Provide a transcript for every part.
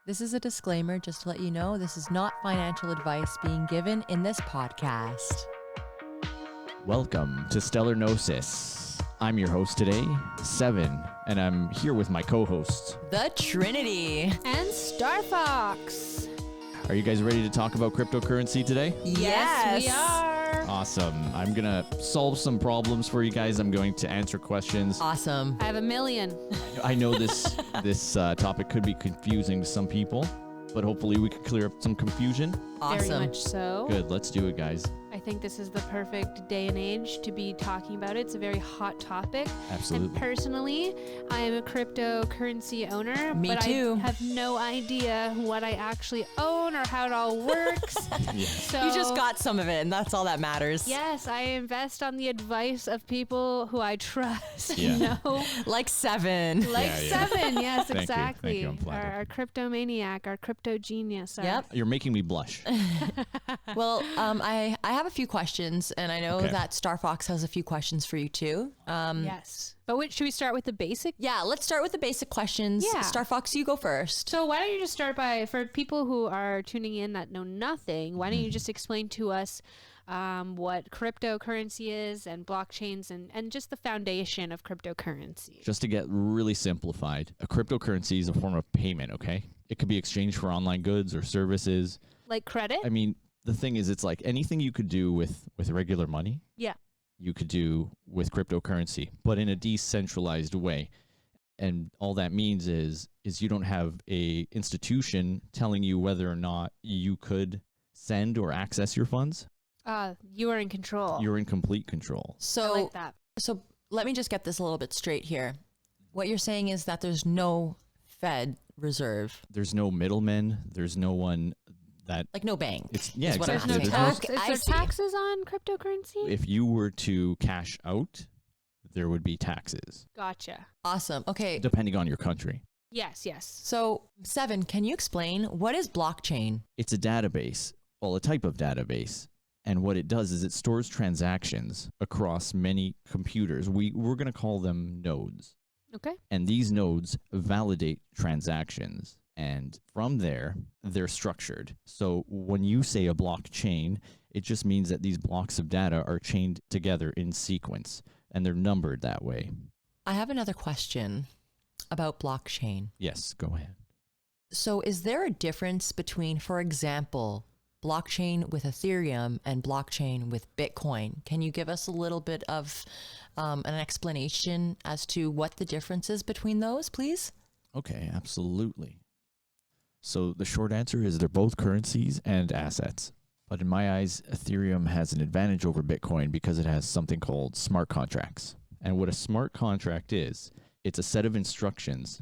This is a disclaimer just to let you know this is not financial advice being given in this podcast. Welcome to Stellar Gnosis. I'm your host today, Seven, and I'm here with my co-hosts. The Trinity. And Star Fox. Are you guys ready to talk about cryptocurrency today? Yes, we are. Awesome. I'm going to solve some problems for you guys. I'm going to answer questions. Awesome. I have a million. I know this topic could be confusing to some people, but hopefully we can clear up some confusion. Awesome. Very much so. Good. Let's do it, guys. I think this is the perfect day and age to be talking about it. It's a very hot topic. Absolutely. And personally, I am a cryptocurrency owner. Me but too. I have no idea what I actually own or how it all works. Yeah. So You just got some of it, and that's all that matters. yes, I invest on the advice of people who I trust. Yeah. You know? Like Seven. Like Yeah. Seven, yes, Thank you. exactly. Thank you. I'm flattered. Our cryptomaniac, our crypto genius. Yep. You're making me blush. Well, I have a few questions, and I know Okay. that Star Fox has a few questions for you too. Yes. But should we start with the basic? Yeah, let's start with the basic questions. Yeah. Star Fox, you go first. So why don't you just start by, for people who are tuning in that know nothing, why don't you just explain to us what cryptocurrency is and blockchains and just the foundation of cryptocurrency? Just to get really simplified, a cryptocurrency is a form of payment, okay? It could be exchanged for online goods or services. Like credit? I mean, the thing is, it's like anything you could do with regular money, Yeah. you could do with cryptocurrency, but in a decentralized way. And all that means is you don't have a institution telling you whether or not you could send or access your funds. You are in control. You're in complete control. I So, like that. so let me just get this a little bit straight here. What you're saying is that there's no Fed reserve, There's no middlemen. There's no one that like no bank. it's yeah is what I'm exactly. There's no saying. There's tax. Okay, I Is see. there taxes on cryptocurrency? if you were to cash out, there would be taxes Gotcha. Awesome. Okay. depending on your country. Yes, yes. So, Seven, can you explain what is blockchain? It's a database, well, a type of database. And what it does is it stores transactions across many computers. We're going to call them nodes. Okay. And these nodes validate transactions. And from there, they're structured. So when you say a blockchain, it just means that these blocks of data are chained together in sequence, and they're numbered that way. I have another question about blockchain. Yes, go ahead. So, is there a difference between, for example, blockchain with Ethereum and blockchain with Bitcoin? Can you give us a little bit of an explanation as to what the difference is between those, please? Okay, absolutely. So the short answer is they're both currencies and assets. But in my eyes, Ethereum has an advantage over Bitcoin because it has something called smart contracts. And what a smart contract is, it's a set of instructions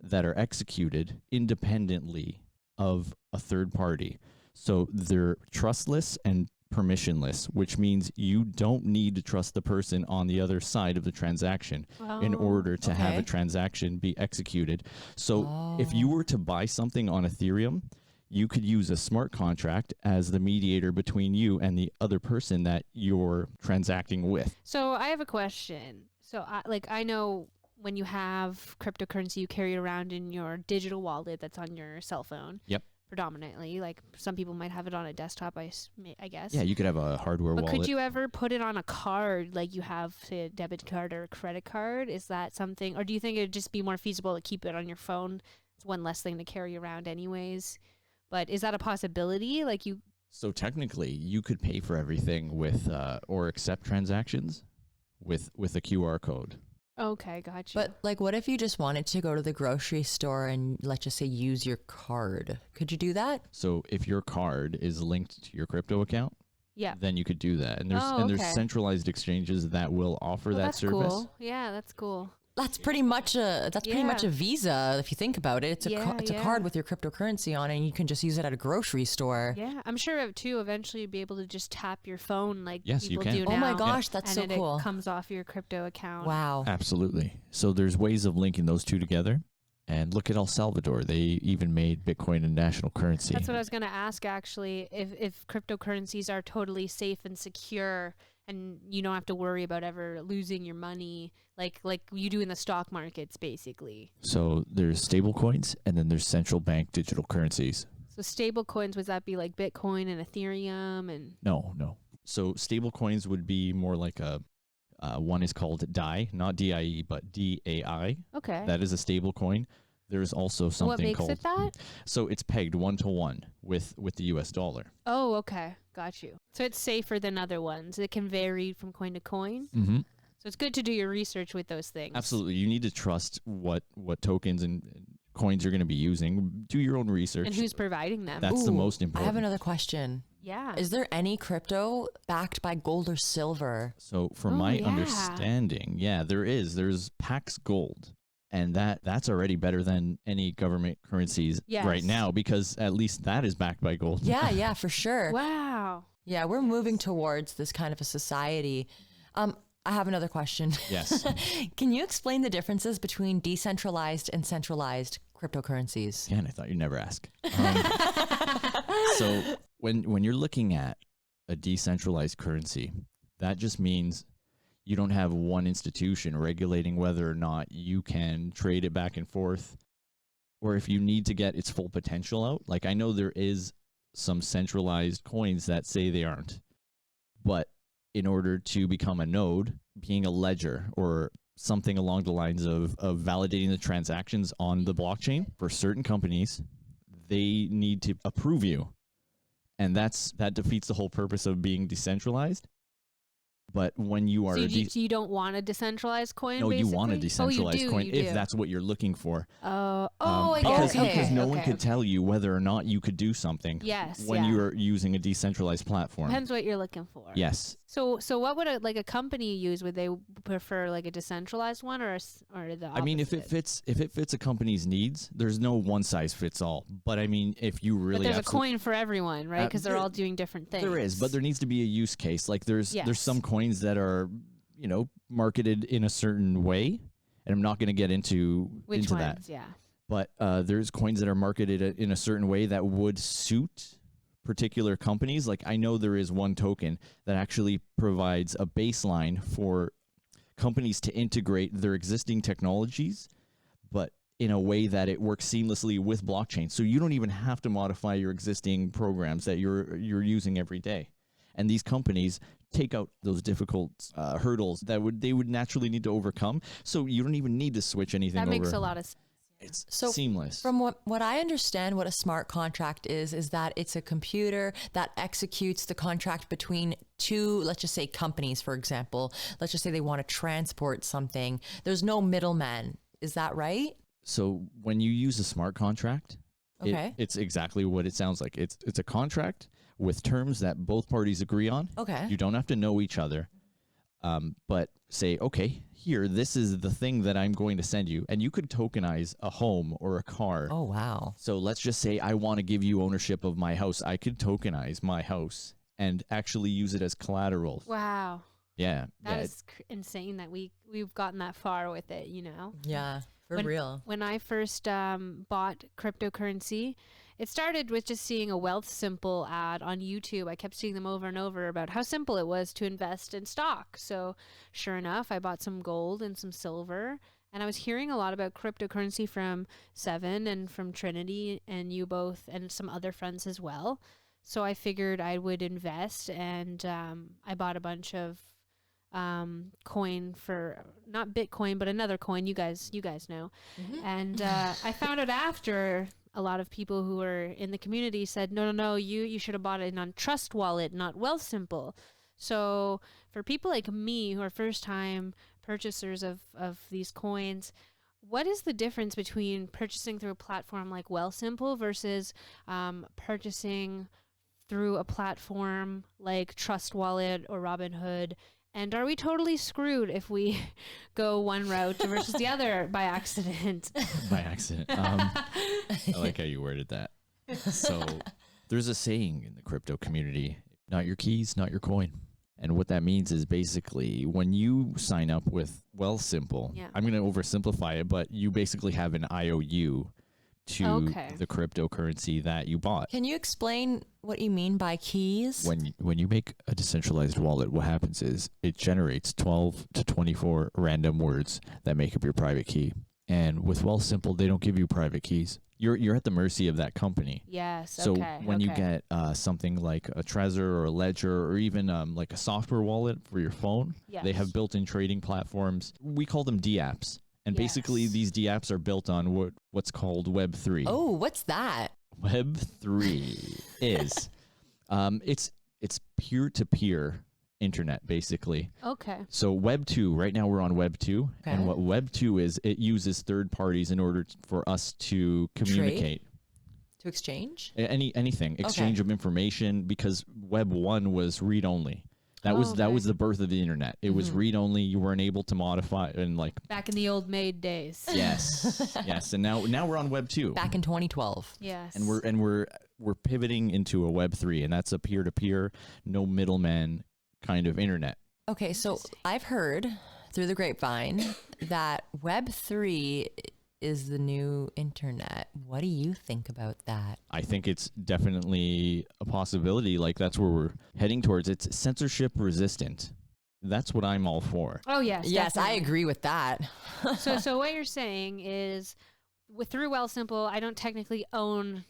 that are executed independently of a third party. So they're trustless and permissionless, which means you don't need to trust the person on the other side of the transaction in Oh. order to have okay. a transaction be executed. So if you were to buy something on Ethereum, you could use a smart contract as the mediator between you and the other person that you're transacting with. So I have a question. So I know when you have cryptocurrency, you carry it around in your digital wallet that's on your cell phone. Yep. Predominantly, like some people might have it on a desktop. I guess. Yeah, you could have a hardware But wallet. could you ever put it on a card, like you have, say, a debit card or a credit card? Is that something, or do you think it'd just be more feasible to keep it on your phone? It's one less thing to carry around, anyways. But is that a possibility? Like you? So technically, you could pay for everything with or accept transactions with a QR code. Okay, gotcha. But like, what if you just wanted to go to the grocery store and let's just say use your card? Could you do that? So if your card is linked to your crypto account, yeah. then you could do that. And there's Oh, there's okay. centralized exchanges that will offer Well, that that's service. cool. Yeah, that's cool. That's pretty much a Visa if you think about it. It's a Yeah, it's a yeah. card with your cryptocurrency on it, and you can just use it at a grocery store. Yeah, I'm sure too. Eventually, you'll be able to just tap your phone like Yes, you people can. do now. Oh my gosh, that's and so cool. It comes off your crypto account. Wow. Absolutely. So there's ways of linking those two together. And look at El Salvador. They even made Bitcoin a national currency. That's what I was going to ask, actually. If cryptocurrencies are totally safe and secure, and you don't have to worry about ever losing your money like you do in the stock markets, basically. So there's stable coins, and then there's central bank digital currencies. So stable coins, would that be like Bitcoin and Ethereum and? No. So stable coins would be more like one is called DAI, not DIE, but DAI. Okay. That is a stable coin. There's also something what makes called. it that? So it's pegged 1-to-1 with the US dollar. Oh, okay. Got you. So it's safer than other ones. It can vary from coin to coin. Mm-hmm. So it's good to do your research with those things. Absolutely. You need to trust what tokens and coins you're going to be using. Do your own research. And who's providing them. That's the Ooh, most I important. have another question. Yeah. Is there any crypto backed by gold or silver? So from Oh, my yeah. understanding, yeah, there's Pax Gold. And that's already better than any government currencies right Yes. now, because at least that is backed by gold. Yeah, for sure. Wow. Yeah, we're moving towards this kind of a society. I have another question. Yes. Can you explain the differences between decentralized and centralized cryptocurrencies? Again, I thought you'd never ask. So when you're looking at a decentralized currency, that just means you don't have one institution regulating whether or not you can trade it back and forth, or if you need to get its full potential out. Like, I know there is some centralized coins that say they aren't, but in order to become a node, being a ledger or something along the lines of validating the transactions on the blockchain, for certain companies, they need to approve you. And that defeats the whole purpose of being decentralized. But when you are So you don't want a decentralized coin, no, basically? you want a decentralized coin you if do. that's what you're looking for. I Because get it. because no one Okay. could tell you whether or not you could do something Yes, when yeah. you're using a decentralized platform. Depends what you're looking for. Yes. So what would a company use? Would they prefer like a decentralized one or the opposite? I mean, if it fits a company's needs, there's no one size fits all. But I mean, if you really But there's a absol- coin for everyone, right? Because they're there- all doing different things. there is, but there needs to be a use case. Like there's Yes. some coins that are, marketed in a certain way, and I'm not going to get into Which that. ones? Yeah. But there's coins that are marketed in a certain way that would suit particular companies. Like, I know there is one token that actually provides a baseline for companies to integrate their existing technologies, but in a way that it works seamlessly with blockchain. So you don't even have to modify your existing programs that you're using every day. And these companies take out those difficult hurdles that they would naturally need to overcome. So you don't even need to switch anything That over. makes a lot of sense. It's So seamless. From what I understand, what a smart contract is that it's a computer that executes the contract between two, let's just say companies, for example. Let's just say they want to transport something. There's no middleman. Is that right? So when you use a smart contract, Okay. it's exactly what it sounds like. It's a contract with terms that both parties agree on. Okay. You don't have to know each other, but say, okay, here, this is the thing that I'm going to send you. And you could tokenize a home or a car. Oh, wow. So let's just say I want to give you ownership of my house. I could tokenize my house and actually use it as collateral. Wow. Yeah. That yeah. is insane that we've gotten that far with it, Yeah, for real. When I first bought cryptocurrency, it started with just seeing a Wealth Simple ad on YouTube. I kept seeing them over and over about how simple it was to invest in stock. So sure enough, I bought some gold and some silver. And I was hearing a lot about cryptocurrency from Seven and from Trinity and you both and some other friends as well. So I figured I would invest, and I bought a bunch of coin for not Bitcoin, but another coin. You guys know. And I found out after a lot of people who were in the community said, no, you should have bought it on Trust Wallet, not Wealth Simple. So for people like me who are first time purchasers of these coins, what is the difference between purchasing through a platform like Wealth Simple versus purchasing through a platform like Trust Wallet or Robinhood? And are we totally screwed if we go one route versus the other by accident? By accident. I like how you worded that. So there's a saying in the crypto community, not your keys, not your coin. And what that means is basically when you sign up with Wealth Simple, Yeah. I'm going to oversimplify it, but you basically have an IOU to Okay. the cryptocurrency that you bought. Can you explain what you mean by keys? When you make a decentralized wallet, what happens is it generates 12 to 24 random words that make up your private key. And with Wealthsimple, they don't give you private keys. You're at the mercy of that company. Yes. So okay. when you okay. get something like a Trezor or a Ledger or even like a software wallet for your phone, they have Yes. built-in trading platforms. We call them D-apps. And basically Yes. these D-apps are built on what's called Web3. Oh, what's that? Web3 is it's peer-to-peer internet, basically. Okay. So Web 2, right now we're on Web 2. Okay. And what Web 2 is, it uses third parties in order for us to communicate. To exchange? Anything, exchange of information, because Web 1 was read-only. That was the birth of the internet. It was read-only. You weren't able to modify and like Back in the old maid days. yes, yes. And now we're on Web 2. Back in 2012. Yes. And we're pivoting into a Web 3, and that's a peer-to-peer, no middleman kind of internet. Okay, so I've heard through the grapevine that Web3 is the new internet. What do you think about that? I think it's definitely a possibility. Like that's where we're heading towards. It's censorship resistant. That's what I'm all for. Oh yes. Yes, I definitely. agree with that. So what you're saying is, through Wealthsimple, I don't technically own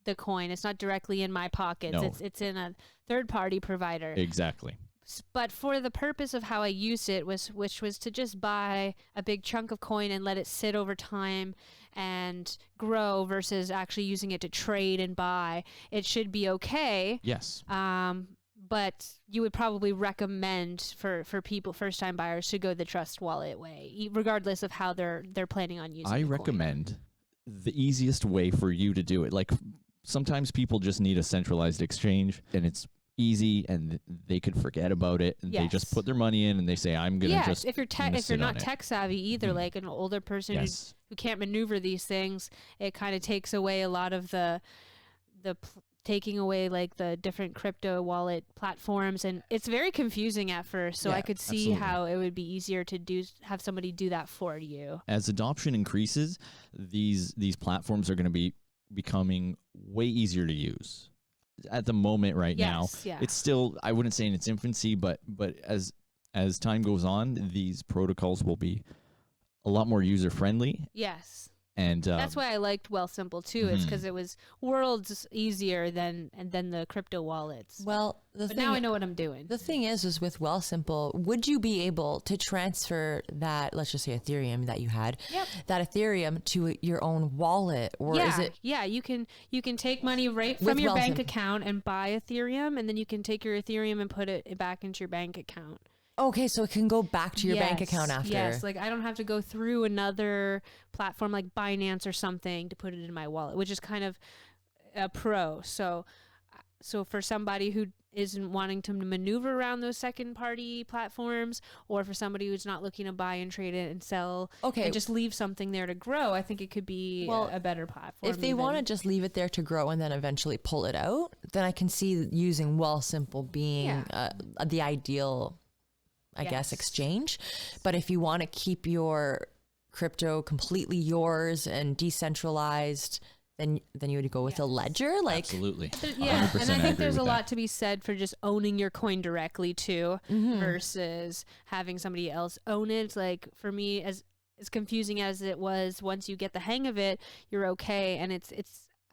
the coin. It's not directly in my pockets. No. It's in a third party provider. Exactly. But for the purpose of how I used it, which was to just buy a big chunk of coin and let it sit over time and grow versus actually using it to trade and buy, it should be okay. Yes. But you would probably recommend for people, first time buyers, to go the Trust Wallet way, regardless of how they're planning on using. I the coin. recommend the easiest way for you to do it. Like sometimes people just need a centralized exchange, and it's easy, and they could forget about it, and they just Yes. put their money in, and they say, "I'm gonna just." If you're not tech savvy either, Mhm. like an older person Yes. who can't maneuver these things, it kind of takes away a lot of taking away like the different crypto wallet platforms, and it's very confusing at first. So Yeah, I could see absolutely. how it would be easier to have somebody do that for you. As adoption increases, these platforms are going to be becoming way easier to use. At the moment, right now, Yes, yeah. it's still, I wouldn't say in its infancy, but as time goes on, these protocols will be a lot more user friendly. Yes. And That's why I liked Wealthsimple too. It's because it was worlds easier than the crypto wallets. Well, But now I know what I'm doing. The thing is with Wealthsimple, would you be able to transfer that, let's just say Ethereum that you had, that Ethereum to your own wallet, or is it? Yeah, you can take money right With from your bank Wealthsimple. account and buy Ethereum, and then you can take your Ethereum and put it back into your bank account. Okay, so it can go back to your bank Yes, account after. Yes, like I don't have to go through another platform like Binance or something to put it in my wallet, which is kind of a pro. So for somebody who isn't wanting to maneuver around those second party platforms, or for somebody who's not looking to buy and trade it and sell, Okay. and just leave something there to grow, I think it could be a better platform. If they want to just leave it there to grow and then eventually pull it out, then I can see using Wealthsimple being the ideal, I guess, exchange. But if you want to keep your crypto completely yours and decentralized, then you would go with a ledger. Like, absolutely. Yeah, 100% and I agree think there's a with lot that. to be said for just owning your coin directly too, versus having somebody else own it. Like for me, as confusing as it was, once you get the hang of it, you're okay, and it's.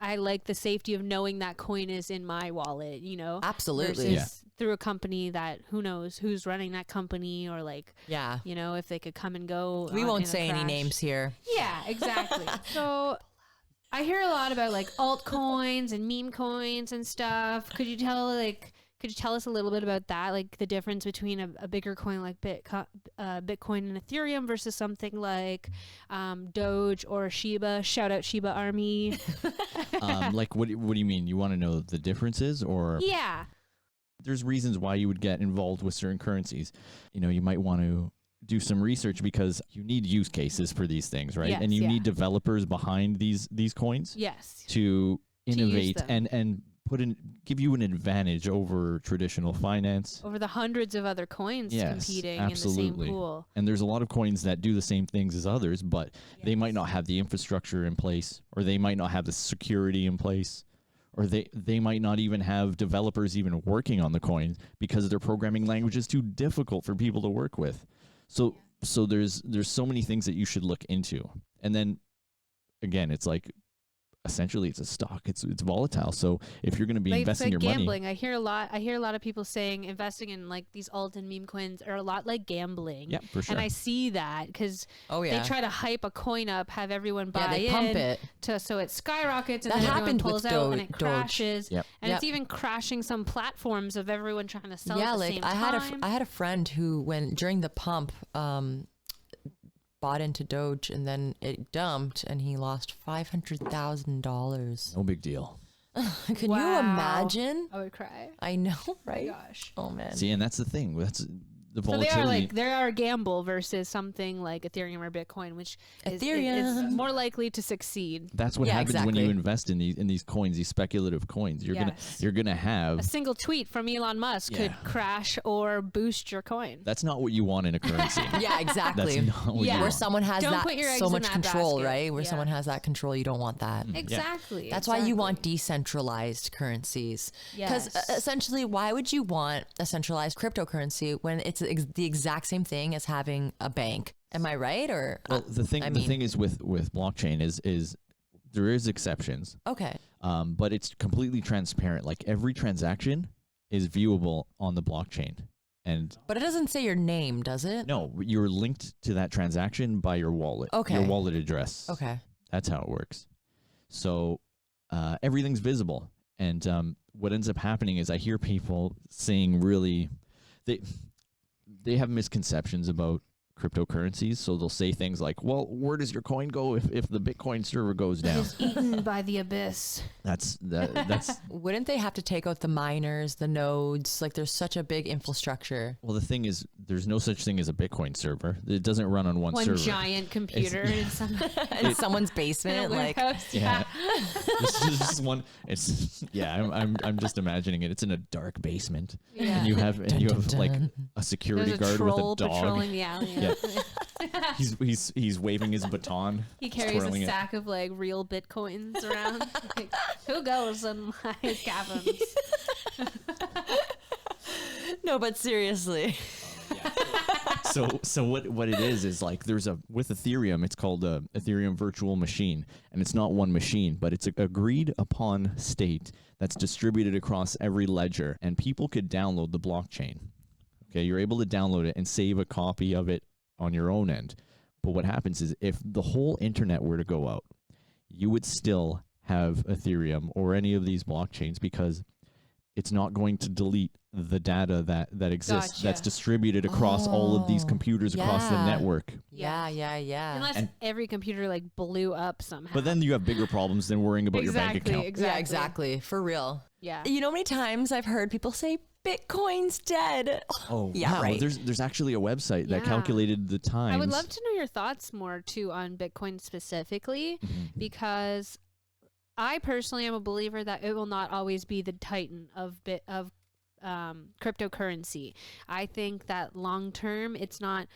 I like the safety of knowing that coin is in my wallet, you know? absolutely. Versus through a company that who knows who's running that company, or like, Yeah. you know, if they could come and go. We in won't a say any crash. names here. Yeah, exactly. So I hear a lot about like altcoins and meme coins and stuff. Could you tell us a little bit about that? Like the difference between a bigger coin like Bitcoin and Ethereum versus something like Doge or Shiba. Shout out Shiba Army. Like what do you mean? You want to know the differences, or Yeah. there's reasons why you would get involved with certain currencies. You know, you might want to do some research because you need use cases for these things, right? Yes, and you yeah. need developers behind these coins Yes. to use innovate them. and give you an advantage over traditional finance. Over the hundreds of other coins Yes, competing absolutely. in the same pool. And there's a lot of coins that do the same things as others, but they might not have the infrastructure in place, or they might not have the security in place, or they might not even have developers even working on the coin because their programming language is too difficult for people to work with. So there's so many things that you should look into. And then again, it's like essentially it's a stock. It's volatile. So if you're going to be investing your gambling. money, I hear a lot of people saying investing in like these alt and meme coins are a lot like gambling. yeah, for sure. And I see that because they try to hype a coin up, have everyone buy they in, pump it so it skyrockets, and That then everyone happened pulls with out and it Doge. crashes. Yep. And Yep. it's even crashing some platforms of everyone trying to sell at the like same I time. had a friend who, when during the pump, bought into Doge and then it dumped and he lost $500,000. no big deal. Can you imagine? I would cry. I know, Oh my right? gosh. Oh man. See, and that's the thing. That's the So volatility. they are a gamble versus something like Ethereum or Bitcoin, which is Ethereum. more likely to succeed. That's what Yeah, happens when exactly. you invest in these coins, these speculative coins. You're Yes. gonna have. A single tweet from Elon Musk could crash or boost your coin. That's not what you want in a currency. Yeah, exactly. That's not what Yeah. you Where want. someone has Don't that put your eggs so in much that control, basket. right? Where Yeah. someone has that control, you don't want that. Exactly. That's why you want decentralized currencies. Because Yes. essentially, why would you want a centralized cryptocurrency when it's the exact same thing as having a bank? Am I right? Or Well, the thing is with blockchain is there is exceptions, okay, but it's completely transparent. Like every transaction is viewable on the blockchain, and but it doesn't say your name, does it? no, you're linked to that transaction by your wallet. Okay. Your wallet address. Okay. That's how it works. So everything's visible. And what ends up happening is I hear people saying really, they have misconceptions about cryptocurrencies. So they'll say things like, well, where does your coin go if the Bitcoin server goes down? Is eaten by the abyss. That's Wouldn't they have to take out the miners, the nodes? Like there's such a big infrastructure. well, the thing is, there's no such thing as a Bitcoin server. It doesn't run on one server. Giant computer in some In someone's basement, like warehouse. Yeah. This is one. It's I'm just imagining it. It's in a dark basement, Yeah. and you have like dun. a security There's a guard troll with a dog. patrolling the alley. Yeah. He's waving his baton. He carries twirling a it. sack of like real bitcoins around. Like, who goes in my caverns? no, but seriously. So what it is like with Ethereum, it's called a Ethereum virtual machine, and it's not one machine, but it's a agreed upon state that's distributed across every ledger, and people could download the blockchain. Okay, you're able to download it and save a copy of it on your own end. But what happens is if the whole internet were to go out, you would still have Ethereum or any of these blockchains because it's not going to delete the data that exists Gotcha. that's distributed across all of these computers across the yeah. network. Yeah. Unless every computer like blew up somehow. But then you have bigger problems than worrying about your bank account. Exactly. Yeah, exactly. For real. Yeah. You know how many times I've heard people say Bitcoin's dead? Oh, Yeah, wow. right. There's actually a website that Yeah. calculated the times. I would love to know your thoughts more too on Bitcoin specifically, because I personally am a believer that it will not always be the titan of cryptocurrency. I think that long term it's not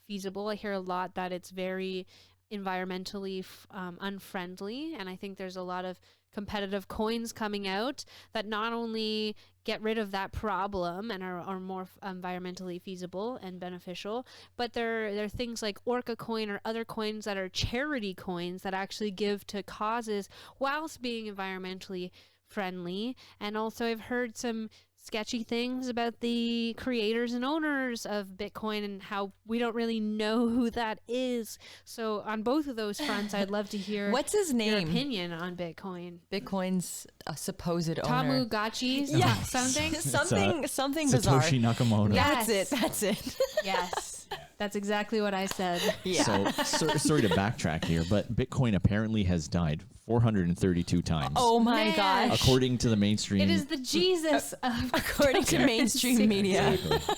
feasible. I hear a lot that it's very environmentally unfriendly, and I think there's a lot of competitive coins coming out that not only get rid of that problem and are more environmentally feasible and beneficial, but there are things like Orca coin or other coins that are charity coins that actually give to causes whilst being environmentally friendly. And also I've heard some sketchy things about the creators and owners of Bitcoin and how we don't really know who that is. So on both of those fronts, I'd love to hear What's his your name? opinion on Bitcoin. Bitcoin's supposed owner. Tamagotchi? Yeah. Something? something bizarre. Satoshi Nakamoto. Yeah. That's it. Yes. That's exactly what I said. Yeah. Sorry to backtrack here, but Bitcoin apparently has died 432 times. Oh my Man. gosh. According to the mainstream. It is the Jesus of According to mainstream media. Exactly.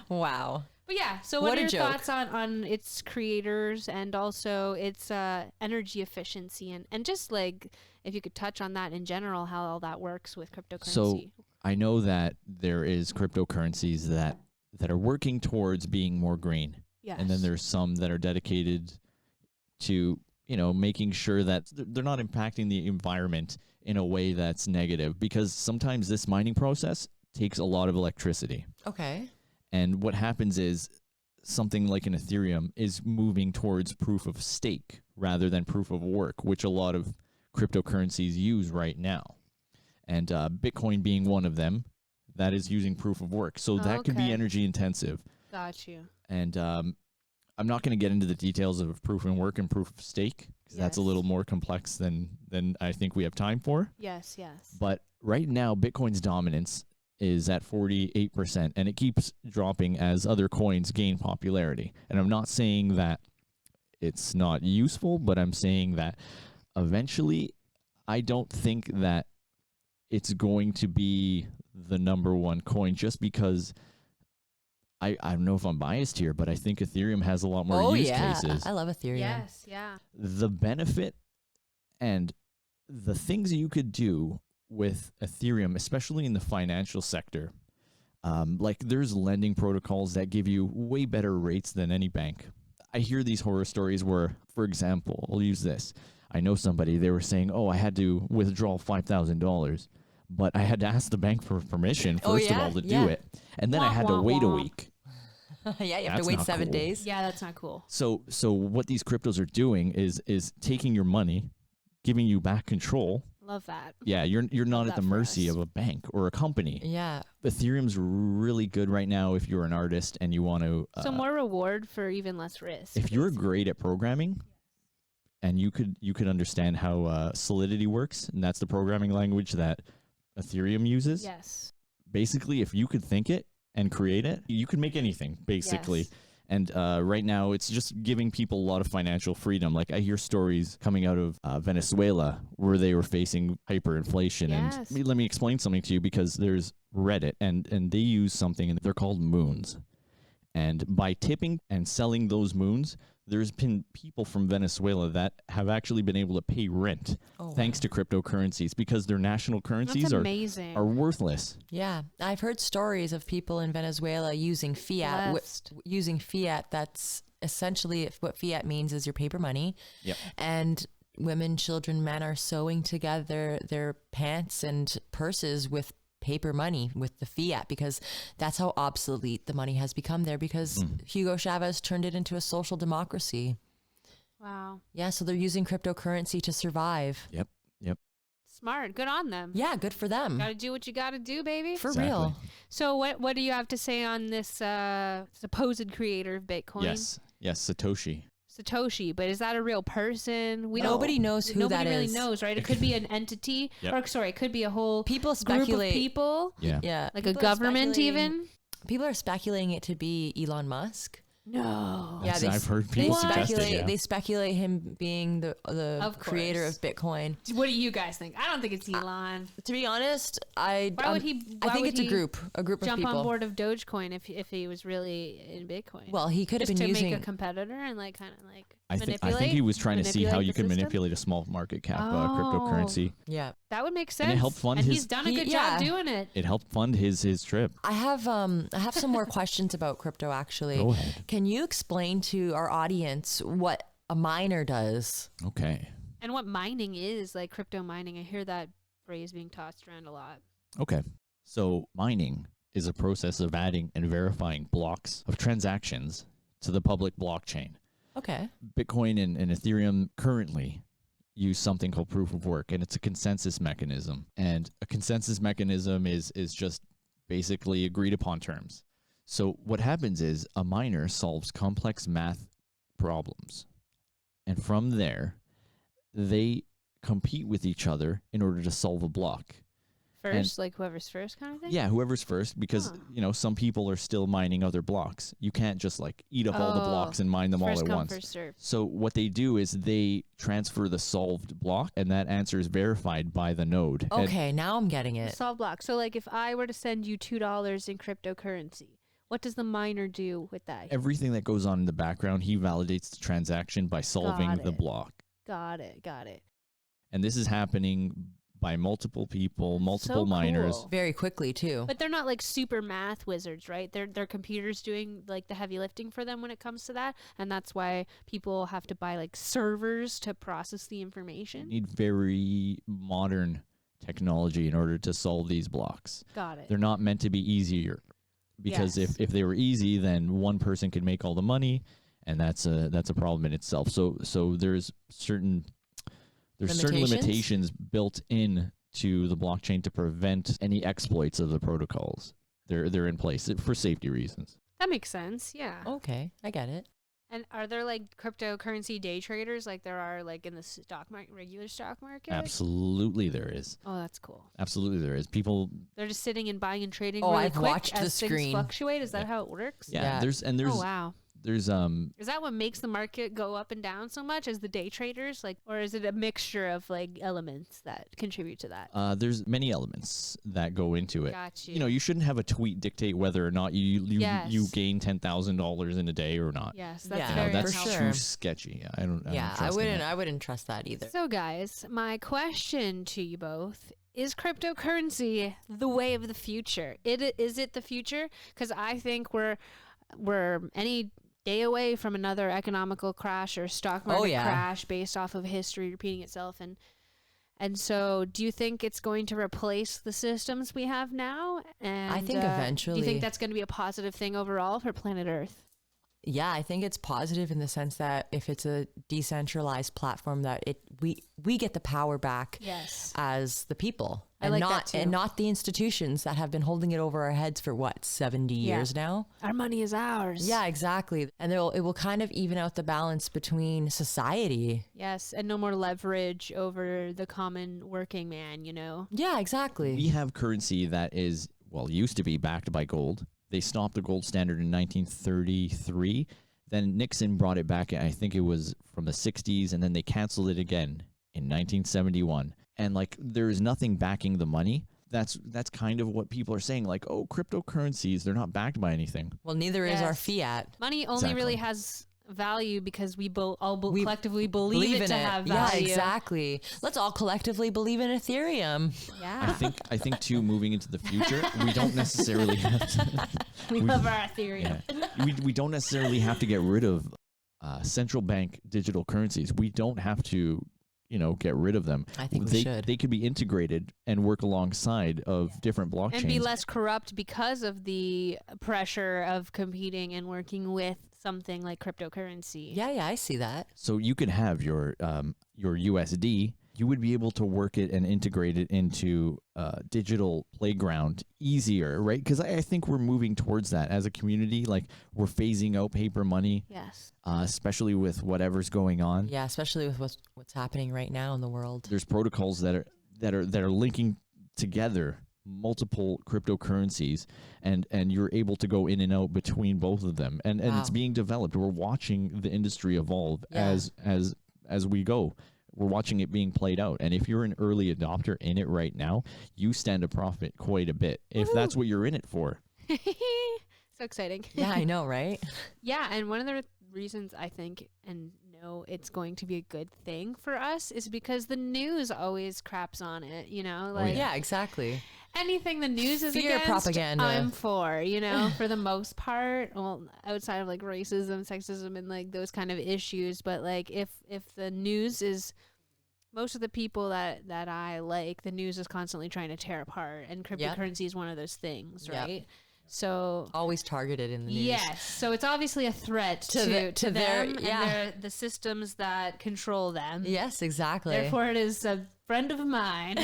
Wow. But yeah, so What what a are your joke. thoughts on its creators and also its energy efficiency and just like if you could touch on that in general, how all that works with cryptocurrency? So I know that there is cryptocurrencies that are working towards being more green. yes. And then there's some that are dedicated to, making sure that they're not impacting the environment in a way that's negative, because sometimes this mining process takes a lot of electricity. Okay. And what happens is something like an Ethereum is moving towards proof of stake rather than proof of work, which a lot of cryptocurrencies use right now. And Bitcoin being one of them, that is using proof of work. So that can be Okay. energy intensive. Got you. And I'm not going to get into the details of proof of work and proof of stake, because that's a Yes. little more complex than I think we have time for. Yes. But right now, Bitcoin's dominance is at 48%, and it keeps dropping as other coins gain popularity. And I'm not saying that it's not useful, but I'm saying that eventually I don't think that it's going to be the number one coin, just because I don't know if I'm biased here, but I think Ethereum has a lot more use cases. I love Ethereum. Yes. Yeah. The benefit and the things you could do with Ethereum, especially in the financial sector, like there's lending protocols that give you way better rates than any bank. I hear these horror stories where, for example, I'll use this. I know somebody, they were saying, oh, I had to withdraw $5,000, but I had to ask the bank for permission, first of all, to do it. And then I Wah, had to wah, wait a wah. week. Yeah, you have That's to wait not 7 cool. days. Yeah, that's not cool. So what these cryptos are doing is taking your money, giving you back control. Love that. Yeah, you're not Love at that the for mercy us. of a bank or a company. Yeah. Ethereum's really good right now if you're an artist and you want to. So more reward for even less risk. If you're basically. great at programming, and you could understand how Solidity works, and that's the programming language that Ethereum uses. Yes. Basically, if you could think it and create it, you can make anything, basically. Yes. And right now, it's just giving people a lot of financial freedom. Like I hear stories coming out of Venezuela where they were facing hyperinflation. Yes. And let me explain something to you, because there's Reddit, and they use something, and they're called moons. And by tipping and selling those moons, there's been people from Venezuela that have actually been able to pay rent thanks to cryptocurrencies, because their national currencies That's are amazing. worthless. Yeah. I've heard stories of people in Venezuela using fiat. Blessed. Using fiat. That's essentially what fiat means is your paper money. Yep. And women, children, men are sewing together their pants and purses with paper money, with the fiat, because that's how obsolete the money has become there, because Hugo Chavez turned it into a social democracy. Wow. Yeah, so they're using cryptocurrency to survive. Yep. Smart. Good on them. Yeah, good for them. Got to do what you got to do, baby. For Exactly. real. So what do you have to say on this supposed creator of Bitcoin? Yes, Satoshi. Satoshi, but is that a real person? Nobody knows who Nobody that really is. knows, right? It could be an entity, Yep. or sorry, it could be a whole People group of speculate. people, Yeah. Yeah. like a people are government speculating- even. People are speculating it to be Elon Musk. No. Yeah, I've heard they people suggest it, speculate. yeah. They speculate him being the Of creator course. of Bitcoin. What do you guys think? I don't think it's Elon. To be honest, Why would he? I why think would it's a he group of Jump people. on board of Dogecoin if he was really in Bitcoin. Well, he could have just been to using. make a competitor and like kind of like I manipulate. think he was trying to see how manipulate you the can system? manipulate a small market cap Oh. cryptocurrency. Yeah, That would make sense. And it helped fund and his- he's done a He- good yeah. job doing it. It helped fund his trip. I have some more questions about crypto. Actually, Go ahead. Can you explain to our audience what a miner does? Okay. And what mining is, like crypto mining. I hear that phrase being tossed around a lot. Okay. So mining is a process of adding and verifying blocks of transactions to the public blockchain. Okay. Bitcoin and Ethereum currently use something called proof of work, and it's a consensus mechanism. And a consensus mechanism is just basically agreed upon terms. So what happens is a miner solves complex math problems. And from there, they compete with each other in order to solve a block. First, like whoever's first kind of thing? Yeah, whoever's first, because Huh. some people are still mining other blocks. You can't just like eat up all the Oh, blocks and mine them all First at come, once. first serve. So what they do is they transfer the solved block, and that answer is verified by the node. And Okay, now I'm getting it. Solve block. So like if I were to send you $2 in cryptocurrency, What does the miner do with that? Everything that goes on in the background, he validates the transaction by solving Got the it. block. Got it. And this is happening by multiple people, multiple miners. Cool. Very quickly too. But they're not like super math wizards, right? They're computers doing like the heavy lifting for them when it comes to that, and that's why people have to buy like servers to process the You information. need very modern technology in order to solve these blocks. Got it. They're not meant to be easier, because Yes. if they were easy, then one person could make all the money, and that's a problem in itself. So there's certain limitations built in to the blockchain to prevent any exploits of the protocols. They're in place for safety reasons. That makes sense. Yeah. Okay, I get it. And are there like cryptocurrency day traders like there are like in the stock market, regular stock market? Absolutely there is. Oh, that's cool. Absolutely there is. People They're just sitting and buying and trading Oh, really I've quick watched as the things screen. fluctuate. Is that how it works? Yeah. there's Oh wow. there's Is that what makes the market go up and down so much as the day traders? Like, or is it a mixture of like elements that contribute to that? there's many elements that go into it. Got you. You know, you shouldn't have a tweet dictate whether or not you Yes. gain $10,000 in a day or not. Yes, that's Yeah, very That's for too sure. sketchy. I don't Yeah, I trust in wouldn't. it. I wouldn't trust that either. So, guys, my question to you both is: cryptocurrency the way of the future? Is it the future? Because I think we're any day away from another economical crash or stock market yeah. crash based off of history repeating itself. And so, do you think it's going to replace the systems we have now? And I think do eventually. you think that's going to be a positive thing overall for planet Earth? Yeah, I think it's positive in the sense that if it's a decentralized platform, that we get the power back Yes. as the people, I and like not that too. and not the institutions that have been holding it over our heads for what 70 Yeah. years now. Our money is ours. Yeah, exactly. And it will kind of even out the balance between society. Yes, and no more leverage over the common working man, you know? Yeah, exactly. We have currency that is, well, used to be backed by gold. They stopped the gold standard in 1933. Then Nixon brought it back, I think it was from the 60s, and then they canceled it again in 1971. And like, there is nothing backing the money. That's kind of what people are saying. Like, oh, cryptocurrencies, they're not backed by anything. Well, neither is our Yes. fiat. Money only Exactly. really has value because we We collectively believe it in to it. have Yeah, value. exactly. Let's all collectively believe in Ethereum. Yeah. I think too, moving into the future, we don't necessarily have to, we love our Ethereum. we don't necessarily have to get rid of central bank digital currencies. We don't have to, get rid of them. I think we they should. They could be integrated and work alongside of different blockchains. And be less corrupt because of the pressure of competing and working with something like cryptocurrency. Yeah, I see that. So you could have your USD. You would be able to work it and integrate it into digital playground easier, right? Because I think we're moving towards that as a community. Like, we're phasing out paper money, Yes. especially with whatever's going on. Yeah, especially with what's happening right now in the world. There's protocols that are linking together multiple cryptocurrencies, and you're able to go in and out between both of them, and it's Wow. being developed. We're watching the industry evolve Yeah. as we go. We're watching it being played out, and if you're an early adopter in it right now, you stand to profit quite a bit if that's what you're in it for. So exciting. Yeah, I know, right? Yeah, and one of the reasons I think and know it's going to be a good thing for us is because the news always craps on it, like Yeah, exactly. anything the news is Fear against, propaganda. I'm for, for the most part. Well, outside of like racism, sexism, and like those kind of issues, but like if the news is most of the people that I like, the news is constantly trying to tear apart, and cryptocurrency is one of those things, Yep. right? So Always targeted in the news. yes, so it's obviously a threat to their- them yeah. and the systems that control them. Yes, exactly. Therefore, it is a friend of mine.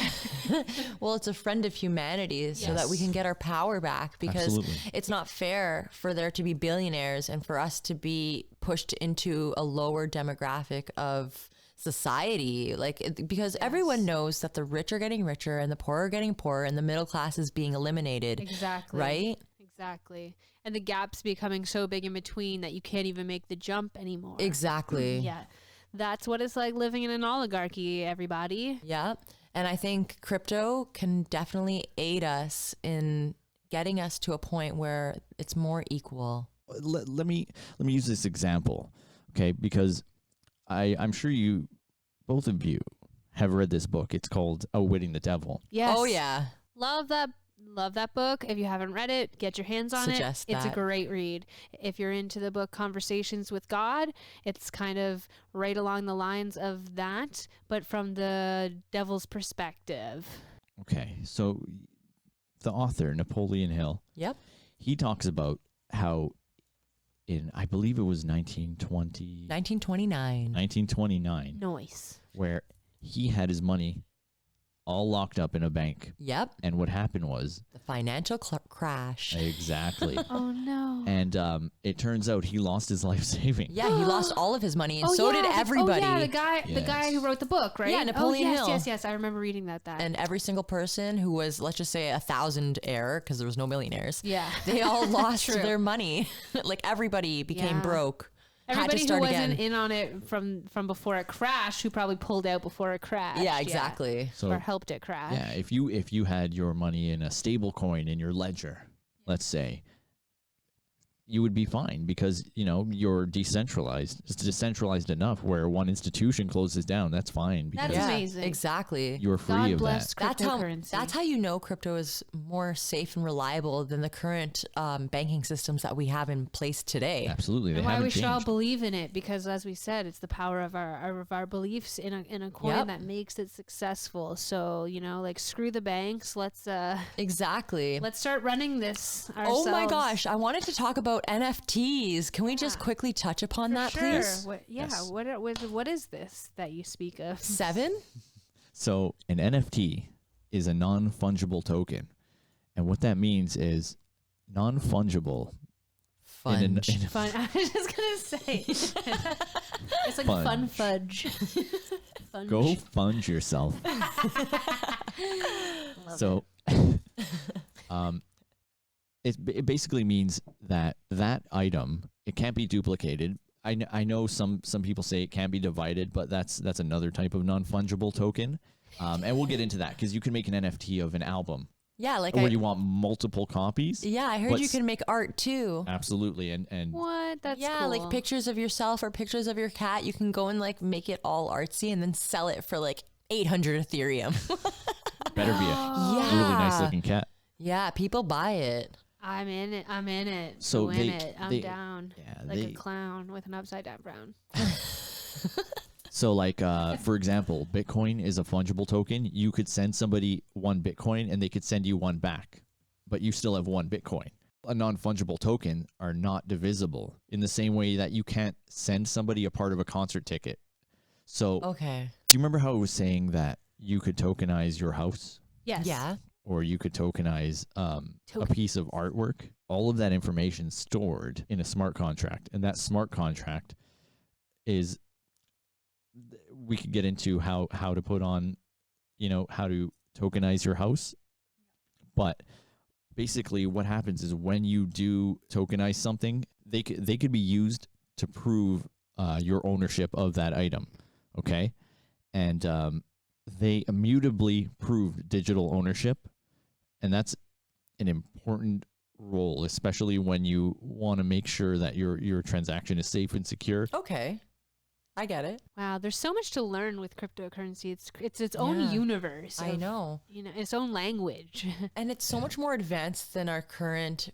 Well, it's a friend of humanity so that we Yes. can get our power back, because Absolutely. it's not fair for there to be billionaires and for us to be pushed into a lower demographic of society, because everyone knows that the rich are getting richer and the poor are getting poorer and the middle class is being eliminated. Exactly. Right? Exactly. And the gap's becoming so big in between that you can't even make the jump anymore. Exactly. Yeah. That's what it's like living in an oligarchy, everybody. Yeah. And I think crypto can definitely aid us in getting us to a point where it's more equal. Let me use this example, okay? Because I'm sure both of you have read this book. It's called Outwitting the Devil. Yes. Oh yeah. Love that book. If you haven't read it, get your hands on Suggest it. It's a that. great read. If you're into the book Conversations with God, it's kind of right along the lines of that, but from the devil's perspective. Okay, so the author, Napoleon Hill, Yep. he talks about how I believe it was 1929. 1929, Noise. where he had his money all locked up in a bank. Yep. And what happened was... The financial crash. Exactly. Oh, no. And it turns out he lost his life savings. Yeah, he lost all of his money, and so did everybody. Oh, yeah, the guy who wrote the book, right? Yeah, Napoleon Hill. Yes. I remember reading that. And every single person who was, let's just say, 1,000 heir, because there was no millionaires. Yeah. They all lost their money. Like everybody became broke. Everybody had to start who wasn't again. in on it from before it crashed, who probably pulled out before it crashed. Yeah, exactly. So, or helped it crash. Yeah, if you had your money in a stable coin in your ledger, let's say, you would be fine because, you're decentralized. It's decentralized enough where one institution closes down. That's fine. Because That's amazing. Exactly. You're free God of bless that. cryptocurrency. That's how you know crypto is more safe and reliable than the current banking systems that we have in place today. Absolutely. They and why haven't we should all changed. believe in it, because as we said, it's the power of our beliefs in a coin Yep. that makes it successful. So, like, screw the banks. Let's Exactly. let's start running this ourselves. Oh my gosh, I wanted to talk about NFTs. Can we just quickly touch upon that, Sure. please? Yes. What is this that you speak of? 7? So an NFT is a non-fungible token. And what that means is non-fungible. Fudge. Fun. I was just gonna say, it's like fun fudge. Funge. Go fudge yourself. So, it basically means that item, it can't be duplicated. I know some people say it can be divided, but that's another type of non-fungible token. And we'll get into that because you can make an NFT of an album. Yeah, like where you want multiple copies. Yeah, I heard you can make art too. Absolutely, and what? That's cool. Like pictures of yourself or pictures of your cat. You can go and like make it all artsy and then sell it for like 800 Ethereum. Better be a really nice looking cat. Yeah, people buy it. I'm in it. I'm So in it. I'm down. Yeah, like a clown with an upside down frown. So like, for example, Bitcoin is a fungible token. You could send somebody 1 Bitcoin and they could send you 1 back, but you still have 1 Bitcoin. A non-fungible token are not divisible in the same way that you can't send somebody a part of a concert ticket. So, okay. Do you remember how it was saying that you could tokenize your house? Yes. Yeah. Or you could tokenize a piece of artwork? All of that information stored in a smart contract. And that smart contract is... we could get into how to put on, how to tokenize your house. But basically what happens is when you do tokenize something, they could be used to prove your ownership of that item. Okay. And they immutably prove digital ownership. And that's an important role, especially when you want to make sure that your transaction is safe and secure. Okay. I get it. Wow, there's so much to learn with cryptocurrency. It's its own universe. I know. Its own language. And it's so much more advanced than our current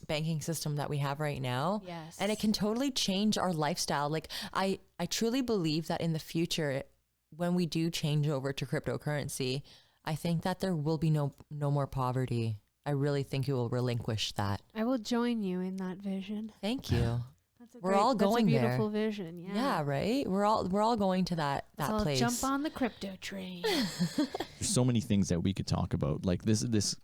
banking system that we have right now. Yes. And it can totally change our lifestyle. Like I truly believe that in the future, when we do change over to cryptocurrency, I think that there will be no more poverty. I really think you will relinquish that. I will join you in that vision. Thank you. We're all going there. That's a beautiful vision. Yeah. Yeah, right? We're all going to that place. Jump on the crypto train. There's so many things that we could talk about. Like this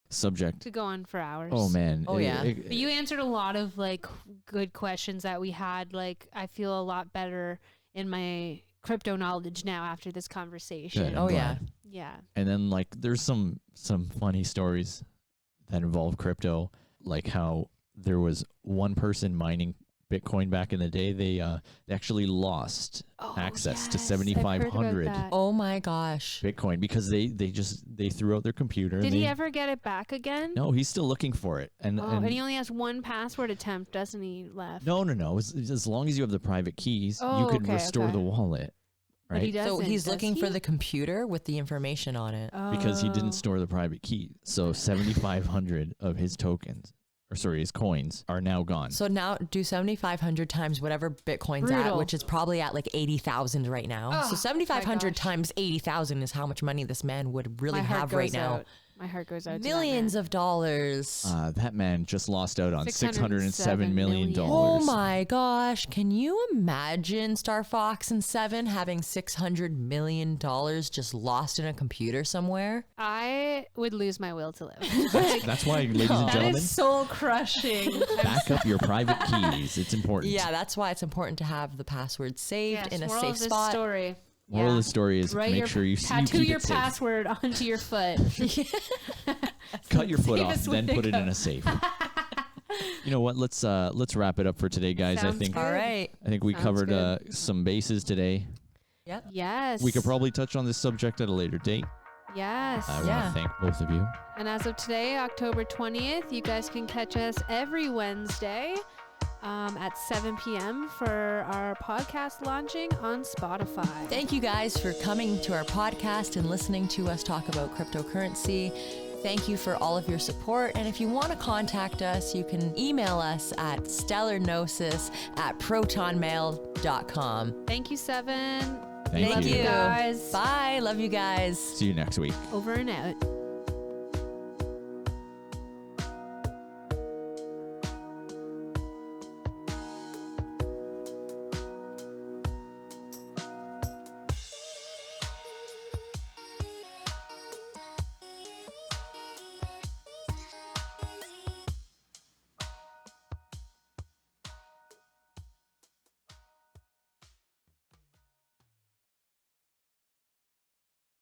subject could go on for hours. Oh man. Oh yeah. But you answered a lot of like good questions that we had. Like I feel a lot better in my crypto knowledge now after this conversation. Good, oh glad. Yeah. And then like there's some funny stories that involve crypto, like how there was one person mining Bitcoin back in the day, they actually lost access to yes, I've heard 7,500 about that. Oh my gosh. Bitcoin because they threw out their computer. Did and he they- ever get it back again? No, he's still looking for it. And And he only has one password attempt, doesn't he, left? no. As long as you have the private keys, you Oh, can okay, restore okay. the wallet, But right? he doesn't, So he's does looking for he? the computer with the information on it. Because he Oh. didn't store the private key. So 7,500 of his tokens, his coins, are now gone. So now do 7,500 times whatever Bitcoin's at, Brutal. which is probably at like 80,000 right now. So Oh, 7,500 my gosh. times 80,000 is how much money this man would really My heart have right goes now. out. My heart goes out. Millions to of dollars. That man just lost out on $607 $607 million. million. Oh my gosh. Can you imagine Star Fox and Seven having $600 million just lost in a computer somewhere? I would lose my will to live. That's why, ladies and That gentlemen, is soul crushing. back up your private keys. It's important. Yeah, that's why it's important to have the password saved in a moral safe of this spot. story. Moral of the story is Write make your, sure you tattoo keep your it safe. password onto your foot. Cut your foot off, Safest way then to put it go. in a safe. You know what? Let's wrap it up for today, guys. Sounds I think good. All right. we Sounds covered good. some bases today. Yep. Yes. We could probably touch on this subject at a later date. Yes. I want Yeah. to thank both of you. And as of today, October 20th, you guys can catch us every Wednesday at 7 p.m. for our podcast launching on Spotify. Thank you guys for coming to our podcast and listening to us talk about cryptocurrency. Thank you for all of your support. And if you want to contact us, you can email us at stellargnosis@protonmail.com. Thank you, Seven. Thank Love you. you guys. Bye. Love you guys. See you next week. Over and out.